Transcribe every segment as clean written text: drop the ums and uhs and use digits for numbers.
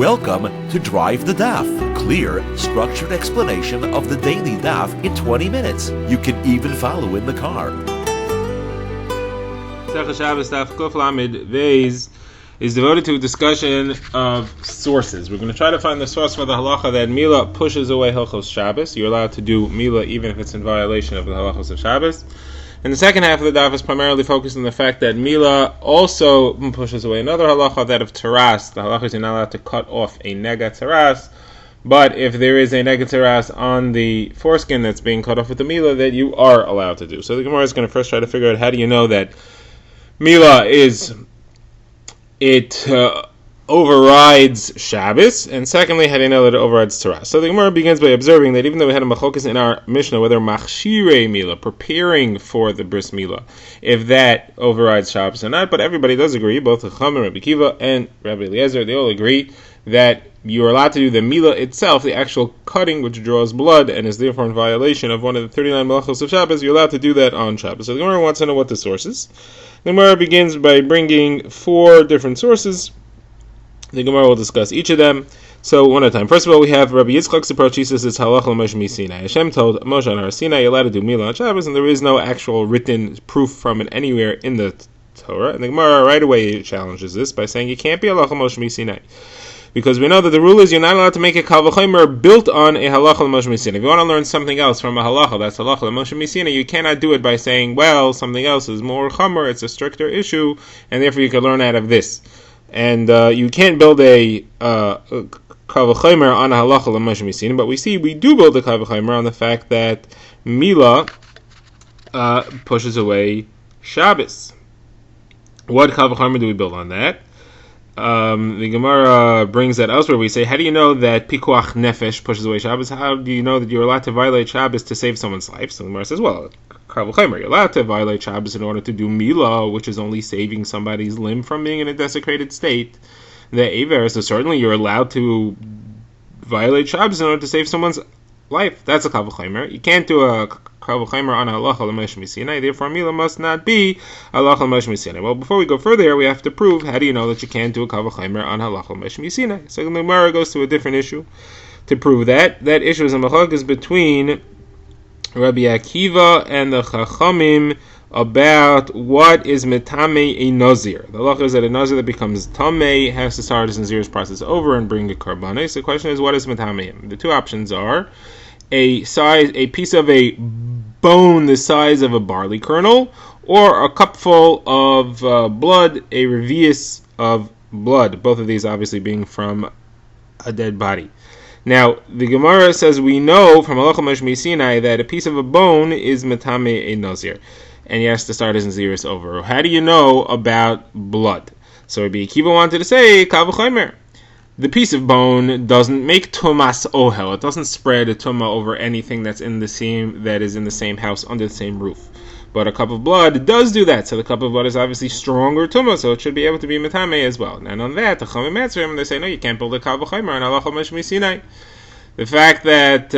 Welcome to Drive the Daf. Clear, structured explanation of the daily Daf in 20 minutes. You can even follow in the car. Shabbos Daf Kuf Lamed Beis is devoted to a discussion of sources. We're going to try to find the source for the halacha that Mila pushes away Hilchos Shabbos. You're allowed to do Mila even if it's in violation of the halachos of Shabbos. And the second half of the daf is primarily focused on the fact that Mila also pushes away another halacha, that of teras. The halacha is you're not allowed to cut off a nega teras, but if there is a nega teras on the foreskin that's being cut off with the Mila, that you are allowed to do. So the Gemara is going to first try to figure out how do you know that Mila overrides Shabbos, and secondly, how do you know that it overrides Torah? So the Gemara begins by observing that even though we had a machlokas in our Mishnah, whether machshirei Mila, preparing for the bris Mila, if that overrides Shabbos or not, but everybody does agree, both Chacham and Rabbi Kiva and Rabbi Eliezer, they all agree that you are allowed to do the Mila itself, the actual cutting which draws blood and is therefore in violation of one of the 39 malachos of Shabbos. You're allowed to do that on Shabbos. So the Gemara wants to know what the source is. The Gemara begins by bringing 4 different sources. The Gemara will discuss each of them. So one at a time. First of all, we have Rabbi Yitzchak's approach. He says it's halach l'Moshe Sinai. Hashem told Moshe on Har Sinai, you're allowed to do Mila on Shabbos, and there is no actual written proof from it anywhere in the Torah. And the Gemara right away challenges this by saying it can't be halach l'Moshe Sinai, because we know that the rule is you're not allowed to make a kal v'chomer built on a halach l'Moshe Sinai. If you want to learn something else from a halacha that's halach l'Moshe Sinai, you cannot do it by saying, well, something else is more chomer, it's a stricter issue, and therefore you can learn out of this. And you can't build a kal v'chomer on a halacha l'Moshe Sinai, but we do build a kal v'chomer on the fact that Mila pushes away Shabbos. What kal v'chomer do we build on that? The Gemara brings that elsewhere. We say, how do you know that pikuach nefesh pushes away Shabbos? How do you know that you're allowed to violate Shabbos to save someone's life? So the Gemara says, well, kal v'chomer, you're allowed to violate Shabbos in order to do Mila, which is only saving somebody's limb from being in a desecrated state. The Aver, so certainly you're allowed to violate Shabbos in order to save someone's life. That's a kal v'chomer. You can't do a kal v'chomer on a halacha l'Moshe Sinai, therefore Mila must not be halacha l'Moshe Sinai. Well, before we go further, we have to prove, how do you know that you can't do a kal v'chomer on halacha l'Moshe Sinai? So the Gemara goes to a different issue to prove that. That issue is a machlokas between Rabbi Akiva and the Chachamim about what is metame a nazir. The halacha is that a nazir that becomes tamei has to start his nazir's process over and bring a karbanos. So the question is, what is metame? The two options are a piece of a bone the size of a barley kernel, or a cupful of blood, a revius of blood. Both of these obviously being from a dead body. Now, the Gemara says we know from halacha l'Moshe Sinai that a piece of a bone is metame a nazir, and he has to start his nazirus over. How do you know about blood? So Rabbi Akiva wanted to say kal v'chomer. The piece of bone doesn't make tumas ohel. It doesn't spread a tuma over anything that is in the same house under the same roof. But a cup of blood does do that. So the cup of blood is obviously stronger tuma, so it should be able to be metame as well. And on that, the Chachamim answer him, they say, no, you can't build a kal v'chomer on halacha l'Moshe Sinai. The fact that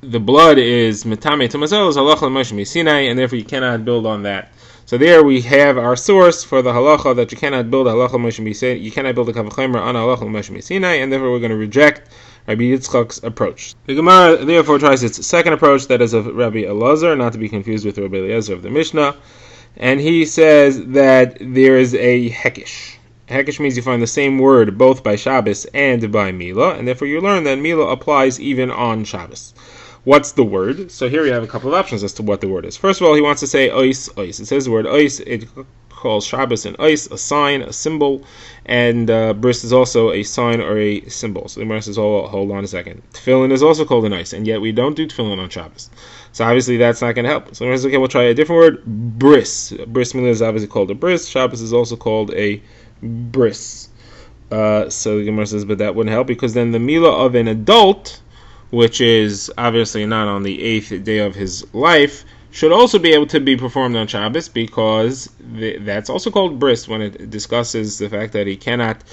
the blood is metame tumas ohel is halacha l'Moshe Sinai, and therefore you cannot build on that. So there we have our source for the halacha that you cannot build a halacha l'Moshe Sinai. You cannot build a kal v'chomer on a halacha l'Moshe Sinai, and therefore we're going to reject Rabbi Yitzchak's approach. The Gemara therefore tries its second approach, that is of Rabbi Elazar, not to be confused with Rabbi Eliezer of the Mishnah, and he says that there is a hekish. Hekish means you find the same word both by Shabbos and by Mila, and therefore you learn that Mila applies even on Shabbos. What's the word? So here we have a couple of options as to what the word is. First of all, he wants to say ois, ois. It says the word ois. It calls Shabbos an ois, a sign, a symbol, and bris is also a sign or a symbol. So the Gemara says, hold on a second. Tefillin is also called an ois, and yet we don't do tefillin on Shabbos. So obviously that's not going to help. So the Gemara says, okay, we'll try a different word, bris. Bris Mila is obviously called a bris. Shabbos is also called a bris. So the Gemara says, but that wouldn't help, because then the Mila of an adult, which is obviously not on the 8th day of his life, should also be able to be performed on Shabbos, because that's also called bris when it discusses the fact that he cannot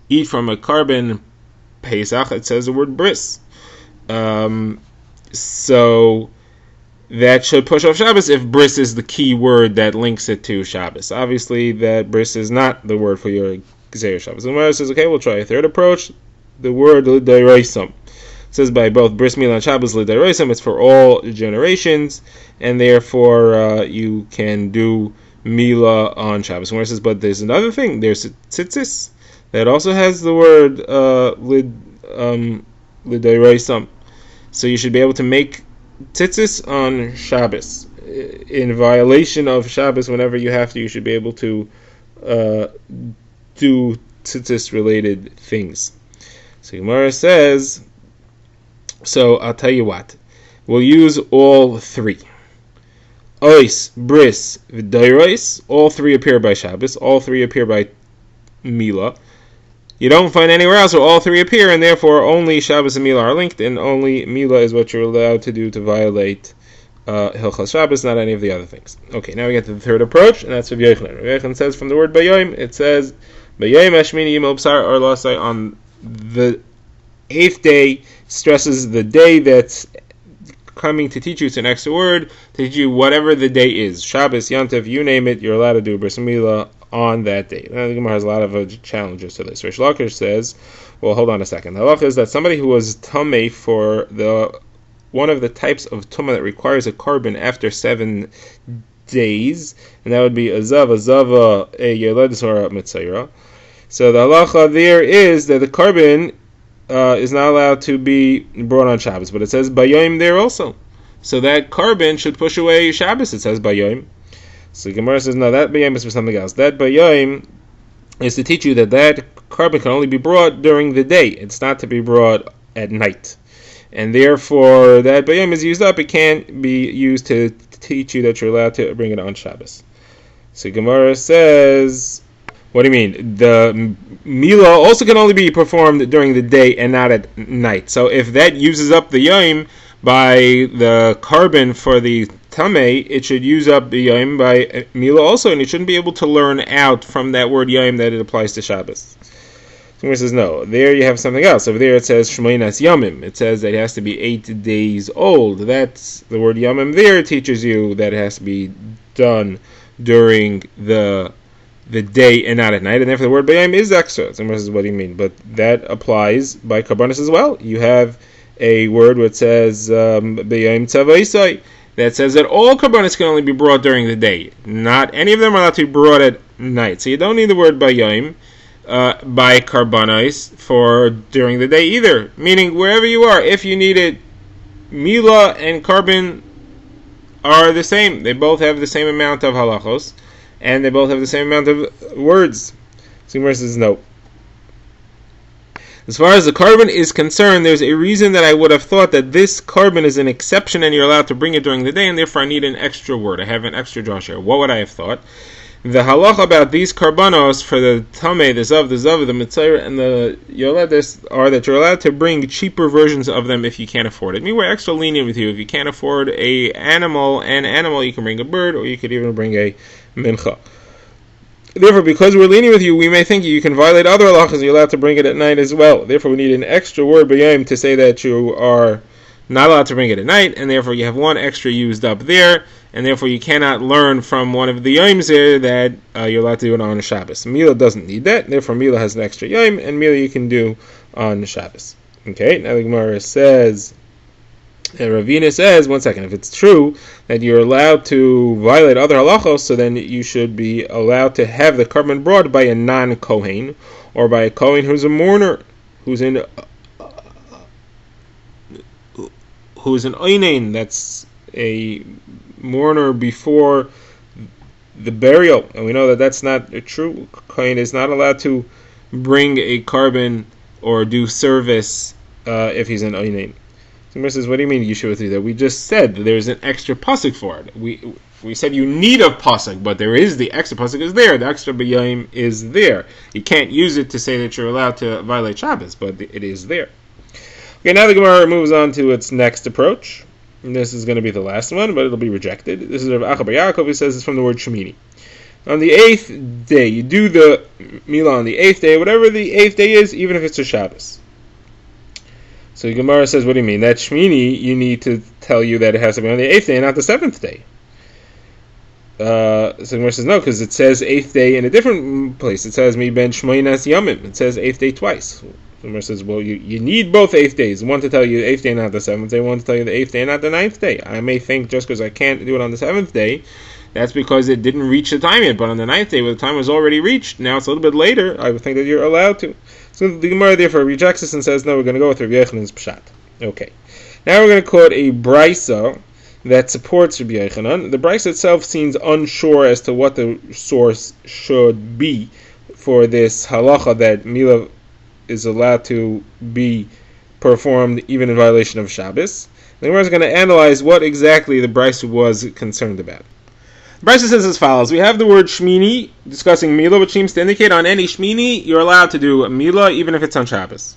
eat from a carbon Pesach. It says the word bris. So that should push off Shabbos if bris is the key word that links it to Shabbos. Obviously, that bris is not the word for your Gzeir Shabbos. The Gemara says, okay, we'll try a third approach. The word L'Dairaisam. It says by both Bris Milah and Shabbos L'Dairaisam, it's for all generations, and therefore you can do Milah on Shabbos. The Gemara says, but there's another thing. There's Tzitzis that also has the word L'Dairaisam. So you should be able to make Tzitzis on Shabbos. In violation of Shabbos, whenever you have to, you should be able to do Tzitzis related things. So Gemara says, so I'll tell you what, we'll use all three. Ois, Bris, V'Dairos, all three appear by Shabbos, all three appear by Milah. You don't find anywhere else where all three appear, and therefore only Shabbos and Milah are linked, and only Milah is what you're allowed to do to violate Hilchas Shabbos, not any of the other things. Okay, now we get to the third approach, and that's Rav Yochanan. Rav Yochanan says from the word Bayoim, it says, Bayoim Hashmini Yimel B'Sar Or Lasai, on the 8th day, stresses the day that's coming to teach you. It's an extra word to teach you whatever the day is. Shabbos, Yantav, you name it, you're allowed to do Bris Milah on that day. Now, the Gemara has a lot of challenges to this. Rish Lakish says, well, hold on a second. The halacha is that somebody who was tamei for one of the types of tumah that requires a carbon after 7 days, and that would be a zava, a yeledis, or a mitzayra. So the halacha there is that the carbon is not allowed to be brought on Shabbos, but it says Bayoim there also. So that carbon should push away Shabbos, it says Bayoim. So Gemara says, no, that Bayoim is for something else. That Bayoim is to teach you that carbon can only be brought during the day. It's not to be brought at night. And therefore, that Bayoim is used up. It can't be used to teach you that you're allowed to bring it on Shabbos. So Gemara says, what do you mean? The Milah also can only be performed during the day and not at night. So if that uses up the Yom by the carbon for the Tameh, it should use up the Yom by Milah also, and you shouldn't be able to learn out from that word Yom that it applies to Shabbos. Someone says, no, there you have something else. Over there it says Shmoinas Yomim. It says that it has to be 8 days old. That's the word Yomim there teaches you that it has to be done during the day and not at night, and therefore the word Bayim is extra. Someone says, what do you mean? But that applies by Karbanis as well. You have a word which says Bayim Tzavaisai, that says that all Karbanis can only be brought during the day. Not any of them are allowed to be brought at night. So you don't need the word Bayim by Karbanis for during the day either. Meaning, wherever you are, if you need it, Milah and Carbon are the same. They both have the same amount of halachos, and they both have the same amount of words. So Gemara says no. As far as the carbon is concerned, there's a reason that I would have thought that this carbon is an exception and you're allowed to bring it during the day, and therefore I need an extra word. I have an extra draw share. What would I have thought? The halacha about these karbanos for the tameh, the zav, the mitzayr, and the yoledis are that you're allowed to bring cheaper versions of them if you can't afford it. I mean, we're extra lenient with you. If you can't afford an animal, you can bring a bird, or you could even bring a mincha. Therefore, because we're lenient with you, we may think you can violate other halachas and you're allowed to bring it at night as well. Therefore, we need an extra word b'yayim to say that you are not allowed to bring it at night, and therefore you have one extra used up there, and therefore you cannot learn from one of the yoms here that you're allowed to do it on Shabbos. Milah doesn't need that, therefore Milah has an extra yom, and Milah you can do on Shabbos. Okay, now the Gemara says, Ravina says, one second, if it's true that you're allowed to violate other halachos, so then you should be allowed to have the carbon brought by a non-Kohen, or by a Kohen who's a mourner, who's an Oinain, that's a mourner before the burial. And we know that that's not true. Kohen is not allowed to bring a carbon or do service if he's an Oinain. So says, what do you mean you should do that? We just said that there's an extra pasuk for it. We said you need a pasuk, but there is the extra pasuk is there. The extra b'yayim is there. You can't use it to say that you're allowed to violate Shabbos, but it is there. Okay, now the Gemara moves on to its next approach. And this is going to be the last one, but it'll be rejected. This is Rav Acha bar Yaakov, who says it's from the word Shemini. On the 8th day, you do the Milah on the 8th day, whatever the 8th day is, even if it's a Shabbos. So the Gemara says, what do you mean? That Shmini, you need to tell you that it has to be on the 8th day, not the 7th day. So the Gemara says no, because it says 8th day in a different place. It says mi ben shmoinas yamim. It says 8th day twice. The Gemara says, well, you need both 8th days. One to tell you the 8th day, not the 7th day. One to tell you the 8th day, not the 9th day. I may think just because I can't do it on the 7th day, that's because it didn't reach the time yet. But on the 9th day, where the time was already reached, now it's a little bit later, I would think that you're allowed to. So the Gemara therefore rejects this and says, no, we're going to go with Rabbi Yochanan's pshat. Okay. Now we're going to quote a brisa that supports Rabbi Yochanan. The brisa itself seems unsure as to what the source should be for this halacha that Mila is allowed to be performed even in violation of Shabbos. The Gemara is going to analyze what exactly the brisa was concerned about. The brisa says as follows: we have the word Shmini discussing Mila, which seems to indicate on any Shmini you're allowed to do Mila even if it's on Shabbos.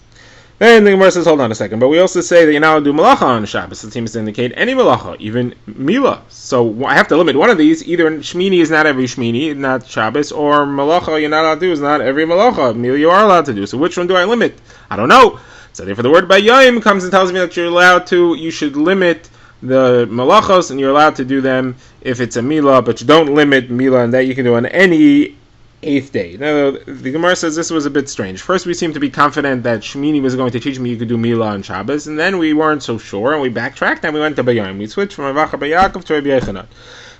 Then the Gemara says, hold on a second, but we also say that you're not allowed to do Malacha on Shabbos. It seems to indicate any Malacha, even Mila. So I have to limit one of these. Either Shmini is not every Shmini, not Shabbos, or Malacha you're not allowed to do is not every Malacha. Mila you are allowed to do. So which one do I limit? I don't know. So therefore the word Bayayim comes and tells me that you should limit the Malachos, and you're allowed to do them if it's a Mila, but you don't limit Mila, and that you can do on any 8th day. Now, the Gemara says this was a bit strange. First, we seemed to be confident that Shmini was going to teach me you could do Mila on Shabbos, and then we weren't so sure, and we backtracked, and we went to Bayayim. We switched from Ravacha Bayakov to Rabbi Yochanan.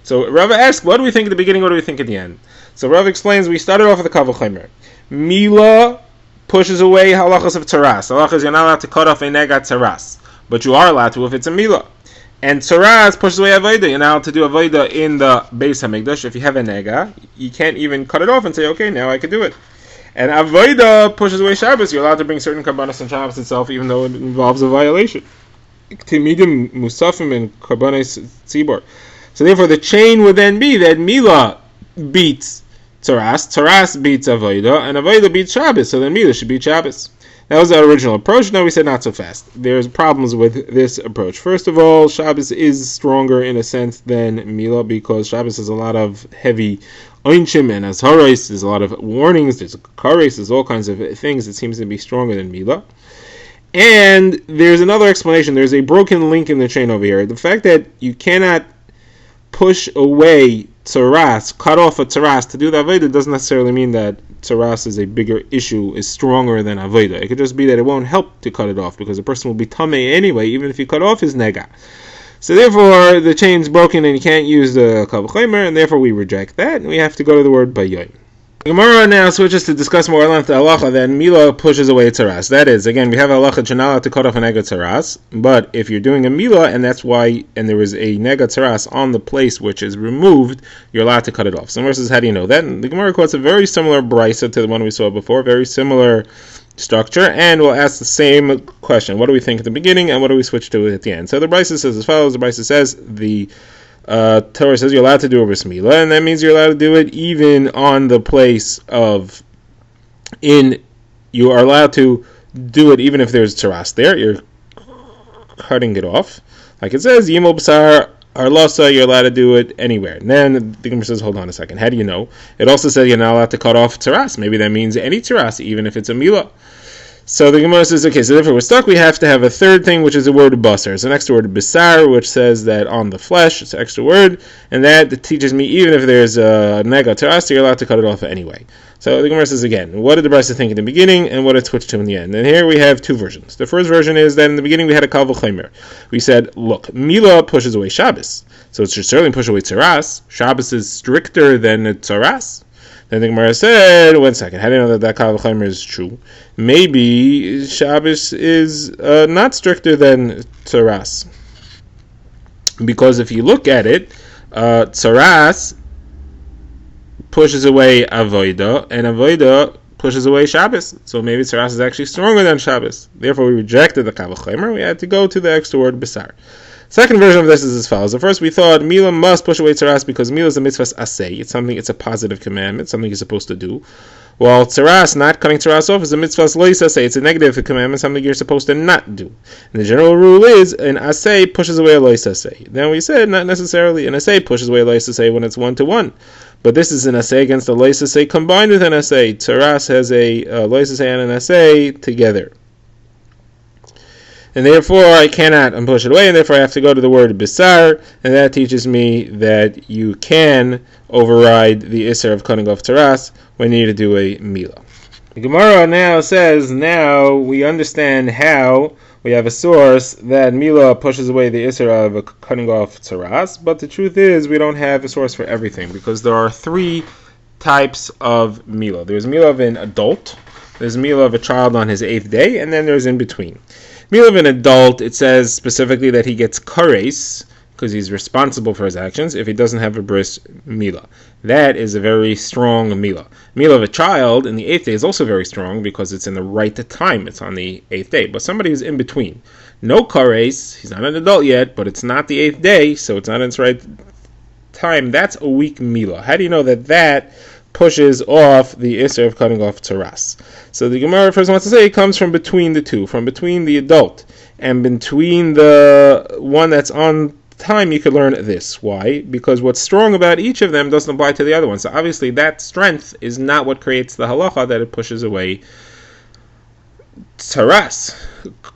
So Rava asked, what do we think at the beginning, what do we think at the end? So Rava explains, we started off with the Kal V'chomer. Mila pushes away halachas of Tzaras. Halachas, you're not allowed to cut off a nega Tzaras, but you are allowed to if it's a Mila. And Tzaras pushes away Avodah. You're now to do Avodah in the Beis HaMikdash. If you have a nega, you can't even cut it off and say, okay, now I can do it. And Avodah pushes away Shabbos. You're allowed to bring certain Karbanos on Shabbos itself, even though it involves a violation. Timidim, Musafim, and Karbanos Tzibor. So therefore, the chain would then be that Mila beats Tzaras, Tzaras beats Avodah, and Avodah beats Shabbos. So then Mila should beat Shabbos. That was our original approach. Now we said not so fast. There's problems with this approach. First of all, Shabbos is stronger in a sense than Mila because Shabbos has a lot of heavy Einshim and Azharais. There's a lot of warnings. There's Kares. There's all kinds of things that seems to be stronger than Mila. And there's another explanation. There's a broken link in the chain over here. The fact that you cannot push away Tzaras, cut off a Tzaras to do the Avodah doesn't necessarily mean that Tzaras is a bigger issue, is stronger than Avodah. It could just be that it won't help to cut it off because the person will be Tameh anyway, even if you cut off his Nega. So therefore, the chain's broken and you can't use the Kal V'chomer, and therefore we reject that, and we have to go to the word Bayoim. The Gemara now switches to discuss more length the halacha that Mila pushes away Tzaras. That is, again, we have a halacha you're not allowed to cut off a nega Tzaras, but if you're doing a Mila, and that's why, and there is a nega Tzaras on the place which is removed, you're allowed to cut it off. So the Gemara says, how do you know that? And the Gemara quotes a very similar brisa to the one we saw before, very similar structure, and we'll ask the same question. What do we think at the beginning, and what do we switch to at the end? So the brisa says as follows. The brisa says, the Torah says you're allowed to do a bris milah, and that means you're allowed to do it even on the place of you are allowed to do it even if there's tzaras there. You're cutting it off, like it says yimol b'sar arlasa. You're allowed to do it anywhere. And then the Gemara says, hold on a second. How do you know? It also says you're not allowed to cut off tzaras. Maybe that means any tzaras, even if it's a milah. So the Gemara says, okay, so if we're stuck, we have to have a third thing, which is the word basar. It's an extra word, bisar, which says that on the flesh, it's an extra word, and that teaches me even if there's a nega teras, you're allowed to cut it off anyway. So the Gemara says again, what did the Brisa think in the beginning, and what did it switch to in the end? And here we have two versions. The first version is that in the beginning we had a kal v'chomer. We said, look, Mila pushes away Shabbos, so it should certainly push away tzaras. Shabbos is stricter than tzaras. Then the Gemara said, one second, how do you know that kal v'chomer is true? Maybe Shabbos is not stricter than tzaras. Because if you look at it, tzaras pushes away avodah, and avodah pushes away Shabbos. So maybe tzaras is actually stronger than Shabbos. Therefore, we rejected the kal v'chomer. We had to go to the extra word bisar. Second version of this is as follows. At first we thought Mila must push away tzaras because Mila is a mitzvah asay. It's a positive commandment, something you're supposed to do. While tzaras, not cutting tzaras off, is a mitzvah lois asay. It's a negative commandment, something you're supposed to not do. And the general rule is an asay pushes away a lois asay. Then we said not necessarily an asay pushes away a lois asay when it's 1-to-1. But this is an asay against a lois asay combined with an asay. Tzaras has a lois asay and an asay together. and therefore I cannot push it away, and therefore I have to go to the word bisar, and that teaches me that you can override the isser of cutting off teras when you need to do a milah. The Gemara now says, now we understand how we have a source that milah pushes away the isser of cutting off teras, but the truth is we don't have a source for everything, because there are three types of milah. There's milah of an adult, there's milah of a child on his 8th day, and then there's in between. Milah of an adult, it says specifically that he gets kares, because he's responsible for his actions, if he doesn't have a bris milah. That is a very strong milah. Milah of a child in the 8th day is also very strong, because it's in the right time, it's on the 8th day. But somebody who's in between, no kares, he's not an adult yet, but it's not the 8th day, so it's not in its right time, that's a weak milah. How do you know that pushes off the isser of cutting off teras? So the Gemara first wants to say it comes from between the two, from between the adult and between the one that's on time. You could learn this. Why? Because what's strong about each of them doesn't apply to the other one. So obviously that strength is not what creates the halacha that it pushes away teras.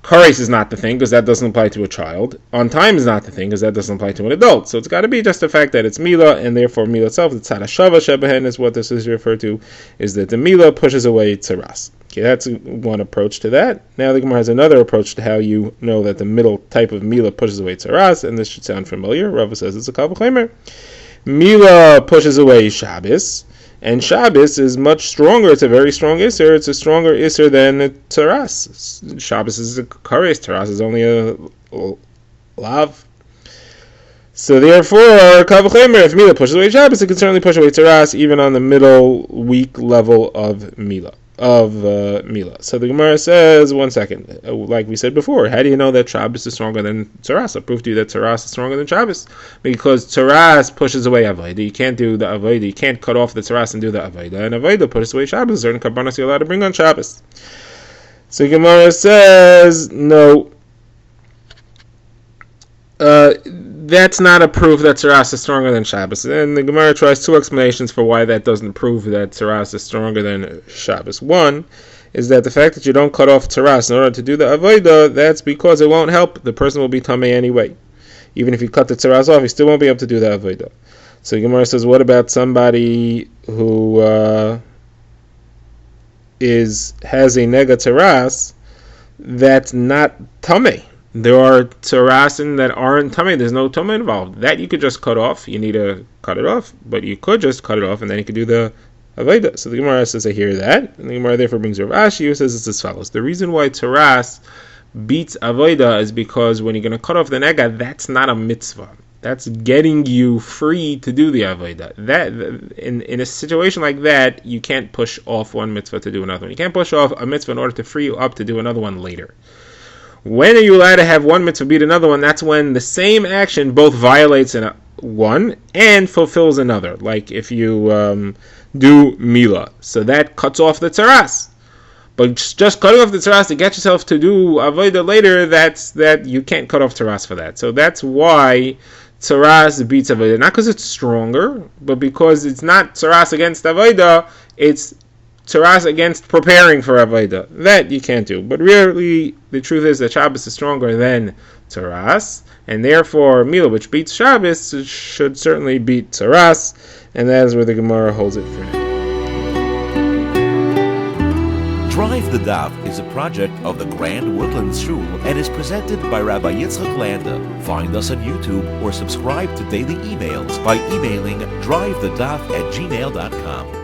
Kares is not the thing, because that doesn't apply to a child. On time is not the thing, because that doesn't apply to an adult. So it's got to be just the fact that it's milah, and therefore milah itself, the tzad hashava shebehen is what this is referred to, is that the milah pushes away teras. Okay, that's one approach to that. Now the Gemara has another approach to how you know that the middle type of milah pushes away teras, and this should sound familiar. Rava says it's a kal v'chomer. Milah pushes away Shabbos, and Shabbos is much stronger. It's a very strong isser. It's a stronger isser than teras. Shabbos is a kares. Teras is only a lav. So therefore, kal v'chomer, if milah pushes away Shabbos, it can certainly push away teras, even on the middle weak level of milah. So the Gemara says, one second, like we said before, how do you know that Shabbos is stronger than teras? I'll prove to you that teras is stronger than Shabbos, because teras pushes away avodah. You can't do the avodah, you can't cut off the teras and do the avodah, and avodah pushes away Shabbos. Certain karbanos you're allowed to bring on Shabbos. So the Gemara says, no, that's not a proof that teras is stronger than Shabbos. And the Gemara tries two explanations for why that doesn't prove that teras is stronger than Shabbos. One is that the fact that you don't cut off teras in order to do the avodah, that's because it won't help. The person will be tamei anyway. Even if you cut the teras off, he still won't be able to do the avodah. So the Gemara says, what about somebody who has a nega teras that's not tamei? There are terasin that aren't tamei. There's no tamei involved. That you could just cut off. You need to cut it off, but you could just cut it off, and then you could do the avodah. So the Gemara says, I hear that. And the Gemara therefore brings Rav Ashi, who says it's as follows. The reason why teras beats avodah is because when you're going to cut off the nega, that's not a mitzvah. That's getting you free to do the avodah. That in a situation like that, you can't push off one mitzvah to do another one. You can't push off a mitzvah in order to free you up to do another one later. When are you allowed to have one mitzvah beat another one? That's when the same action both violates one and fulfills another. Like if you do milah, so that cuts off the teras. But just cutting off the teras to get yourself to do avodah later, that you can't cut off teras for that. So that's why teras beats avodah. Not because it's stronger, but because it's not teras against avodah, it's teras against preparing for avodah. That you can't do. But really, the truth is that Shabbos is stronger than teras, and therefore milah, which beats Shabbos, should certainly beat teras, and that is where the Gemara holds it for now. Drive the Daf is a project of the Grand Woodlands Shul and is presented by Rabbi Yitzchak Landa. Find us on YouTube or subscribe to daily emails by emailing drivethedaf@gmail.com.